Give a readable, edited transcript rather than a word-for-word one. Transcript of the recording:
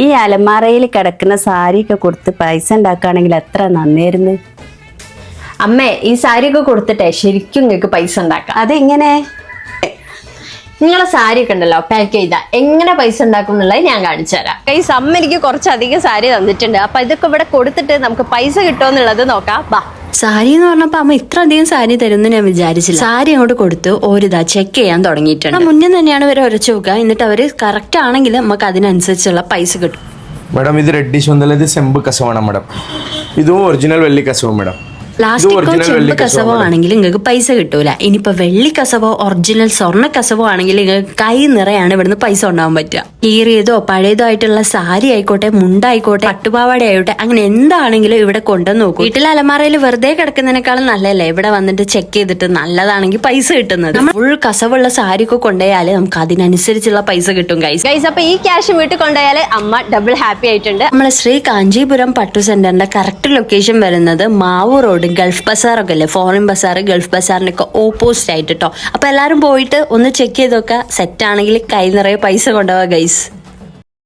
ഈ അലമാറയിൽ കിടക്കുന്ന സാരിയൊക്കെ കൊടുത്ത് പൈസ ഉണ്ടാക്കുകയാണെങ്കിൽ എത്ര നന്നായിരുന്നു. അമ്മേ, ഈ സാരിയൊക്കെ കൊടുത്തിട്ടേ ശരിക്കും നിങ്ങൾക്ക് പൈസ ഉണ്ടാക്കാം. അതെങ്ങനെ? നിങ്ങളെ സാരി ഒക്കെ ഉണ്ടല്ലോ പാക്ക് ചെയ്താ എങ്ങനെ പൈസ ഉണ്ടാക്കും എന്നുള്ളത് ഞാൻ കാണിച്ചു തരാം. ഗൈസ്, അമ്മ എനിക്ക് കുറച്ചധികം സാരി തന്നിട്ടുണ്ട്. അപ്പൊ ഇതൊക്കെ ഇവിടെ കൊടുത്തിട്ട് നമുക്ക് പൈസ കിട്ടുമെന്നുള്ളത് നോക്കാം. ബാ. സാരി എന്ന് പറഞ്ഞപ്പോ അമ്മ ഇത്ര അധികം സാരി തരുമെന്ന് ഞാൻ വിചാരിച്ചില്ല. സാരി അങ്ങോട്ട് കൊടുത്ത് ഓരിതാ ചെക്ക് ചെയ്യാൻ തുടങ്ങിയിട്ടുണ്ട്. മുന്നേ തന്നെയാണ് ഇവർ ഉരച്ചു നോക്കുക. എന്നിട്ട് അവര് കറക്റ്റ് ആണെങ്കിൽ നമുക്ക് അതിനനുസരിച്ചുള്ള പൈസ കിട്ടും. ಮೇಡಮ್ ಇದು ರೆಡ್ಡಿಶ್ ಒಂದಲ್ಲ ಸೆಂಬು ಕಸವಣ ಮೇಡಮ್. ಇದು ಒರಿಜಿನಲ್ വെള്ളി കസവ് ಮೇಡം. പ്ലാസ്റ്റിക്കോ ചെമ്പ് കസവോ ആണെങ്കിൽ നിങ്ങൾക്ക് പൈസ കിട്ടൂല. ഇനിയിപ്പോ വെള്ളി കസവോ ഒറിജിനൽ സ്വർണ്ണ കസവോ ആണെങ്കിൽ നിങ്ങൾക്ക് കൈ നിറയാണ് ഇവിടുന്ന് പൈസ ഉണ്ടാവാൻ പറ്റുക. കീറിയതോ പഴയതോ ആയിട്ടുള്ള സാരി ആയിക്കോട്ടെ, മുണ്ടായിക്കോട്ടെ, പട്ടുപാവാട ആയിക്കോട്ടെ, അങ്ങനെ എന്താണെങ്കിലും ഇവിടെ കൊണ്ടുവന്ന് നോക്കും. വീട്ടിലെ അലമാറയിൽ വെറുതെ കിടക്കുന്നതിനേക്കാളും നല്ലതല്ലേ ഇവിടെ വന്നിട്ട് ചെക്ക് ചെയ്തിട്ട് നല്ലതാണെങ്കിൽ പൈസ കിട്ടുന്നത്. നമ്മൾ ഫുൾ കസവുള്ള സാരി ഒക്കെ കൊണ്ടുപോയാല് നമുക്ക് അതിനനുസരിച്ചുള്ള പൈസ കിട്ടും. ഗൈസ്, അപ്പൊ ഈ ക്യാഷ് വീട്ടിൽ കൊണ്ടുപോയാല് അമ്മ ഡബിൾ ഹാപ്പി ആയിട്ടുണ്ട്. നമ്മളെ ശ്രീ കാഞ്ചീപുരം പട്ടു സെന്ററിന്റെ കറക്റ്റ് ലൊക്കേഷൻ വരുന്നത് മാവൂർ റോഡ് ഗൾഫ് ബസാർ ഒക്കെ അല്ലേ, ഫോറിൻ ബസാർ, ഗൾഫ് ബസാറിന്റെ ഒക്കെ ഓപ്പോസിറ്റ് ആയിട്ട് കേട്ടോ. അപ്പൊ എല്ലാരും പോയിട്ട് ഒന്ന് ചെക്ക് ചെയ്ത് നോക്കുക. സെറ്റ് ആണെങ്കിൽ കൈ നിറയെ പൈസ കൊണ്ടുപോവാ ഗൈസ്.